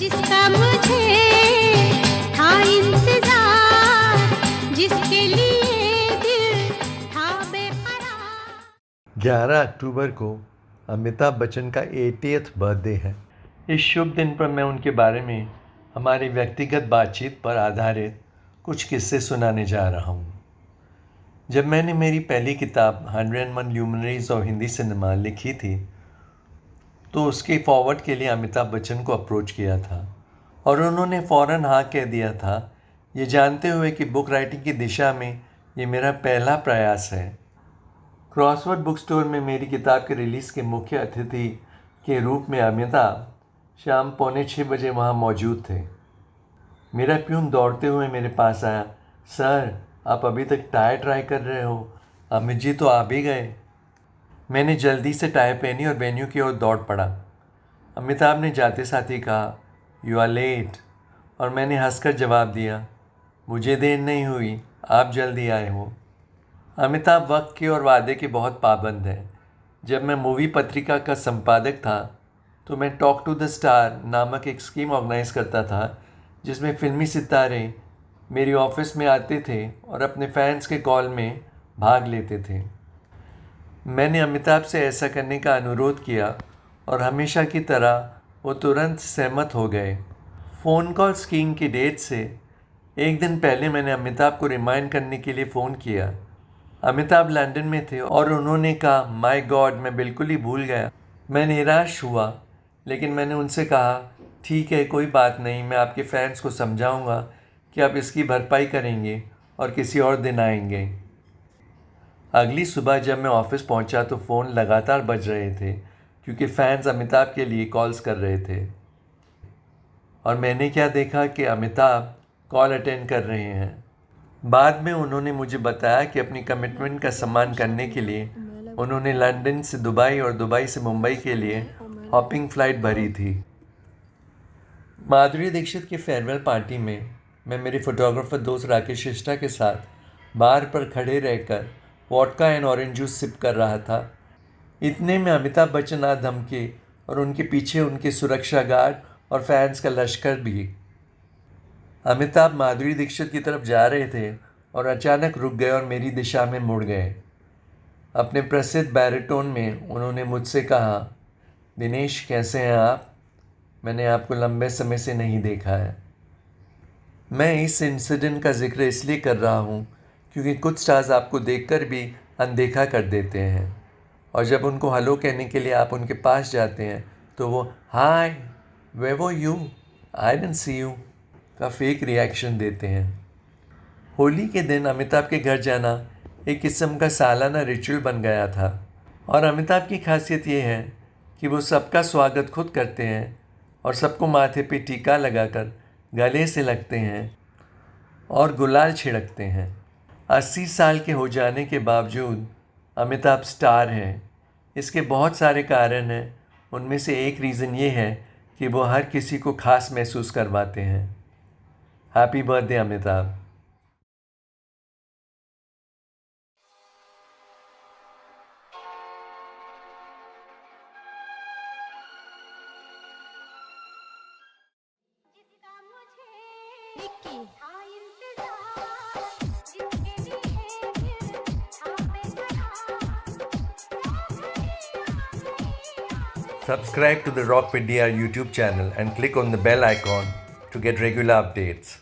जिसका मुझे था इंतजार, जिसके लिए दिल था बेकरार। 11 अक्टूबर को अमिताभ बच्चन का 80th बर्थडे है। इस शुभ दिन पर मैं उनके बारे में हमारी व्यक्तिगत बातचीत पर आधारित कुछ किस्से सुनाने जा रहा हूँ। जब मैंने मेरी पहली किताब 101 ल्यूमिनरीज ऑफ हिंदी सिनेमा लिखी थी तो उसके फॉरवर्ड के लिए अमिताभ बच्चन को अप्रोच किया था और उन्होंने फ़ौरन हाँ कह दिया था, ये जानते हुए कि बुक राइटिंग की दिशा में ये मेरा पहला प्रयास है। क्रॉसवर्ड बुक स्टोर में मेरी किताब के रिलीज़ के मुख्य अतिथि के रूप में अमिताभ शाम 5:45 वहाँ मौजूद थे। मेरा प्यून दौड़ते हुए मेरे पास आया, सर आप अभी तक टाई ट्राई कर रहे हो, अमित जी तो आ भी गए। मैंने जल्दी से टाई पहनी और वेन्यू की ओर दौड़ पड़ा। अमिताभ ने जाते साथ ही कहा, यू आर लेट, और मैंने हंसकर जवाब दिया, मुझे देर नहीं हुई, आप जल्दी आए हो। अमिताभ वक्त के और वादे के बहुत पाबंद हैं। जब मैं मूवी पत्रिका का संपादक था तो मैं टॉक टू द स्टार नामक एक स्कीम ऑर्गेनाइज करता था जिसमें फिल्मी सितारे मेरी ऑफिस में आते थे और अपने फैंस के कॉल में भाग लेते थे। मैंने अमिताभ से ऐसा करने का अनुरोध किया और हमेशा की तरह वो तुरंत सहमत हो गए। फ़ोन कॉल स्कीइंग की डेट से एक दिन पहले मैंने अमिताभ को रिमाइंड करने के लिए फ़ोन किया। अमिताभ लंदन में थे और उन्होंने कहा, माय गॉड मैं बिल्कुल ही भूल गया। मैं निराश हुआ, लेकिन मैंने उनसे कहा, ठीक है कोई बात नहीं, मैं आपके फैंस को समझाऊंगा कि आप इसकी भरपाई करेंगे और किसी और दिन आएंगे। अगली सुबह जब मैं ऑफिस पहुंचा तो फ़ोन लगातार बज रहे थे क्योंकि फैंस अमिताभ के लिए कॉल्स कर रहे थे। और मैंने क्या देखा कि अमिताभ कॉल अटेंड कर रहे हैं। बाद में उन्होंने मुझे बताया कि अपनी कमिटमेंट का सम्मान करने के लिए उन्होंने लंदन से दुबई और दुबई से मुंबई के लिए हॉपिंग फ़्लाइट भरी थी। माधुरी दीक्षित की फेयरवेल पार्टी में मैं मेरे फोटोग्राफर दोस्त राकेश शिष्टा के साथ बार पर खड़े रहकर vodka and orange juice sip कर रहा था। इतने में अमिताभ बच्चन आ धमके और उनके पीछे उनके सुरक्षा गार्ड और फैंस का लश्कर भी। अमिताभ माधुरी दीक्षित की तरफ जा रहे थे और अचानक रुक गए और मेरी दिशा में मुड़ गए। अपने प्रसिद्ध बैरिटोन में उन्होंने मुझसे कहा, दिनेश कैसे हैं आप? मैंने आपको लंबे समय से नहीं देखा है। मैं इस इंसिडेंट का जिक्र इसलिए कर रहा हूँ क्योंकि कुछ स्टार्स आपको देखकर भी अनदेखा कर देते हैं और जब उनको हेलो कहने के लिए आप उनके पास जाते हैं तो वो hi where were you, I didn't see you का फेक रिएक्शन देते हैं। होली के दिन अमिताभ के घर जाना एक किस्म का सालाना रिचुअल बन गया था और अमिताभ की खासियत ये है कि वो सबका स्वागत खुद करते हैं और सबको माथे पे टीका लगाकर गले से लगते हैं और गुलाल छिड़कते हैं। 80 साल के हो जाने के बावजूद अमिताभ स्टार हैं। इसके बहुत सारे कारण हैं, उनमें से एक रीज़न ये है कि वो हर किसी को खास महसूस करवाते हैं। Happy birthday Amitabh. जिसका मुझे था इंतजार, जिसके लिए दिल था बेकरार। Subscribe to the Rock Vidya YouTube channel and click on the bell icon to get regular updates.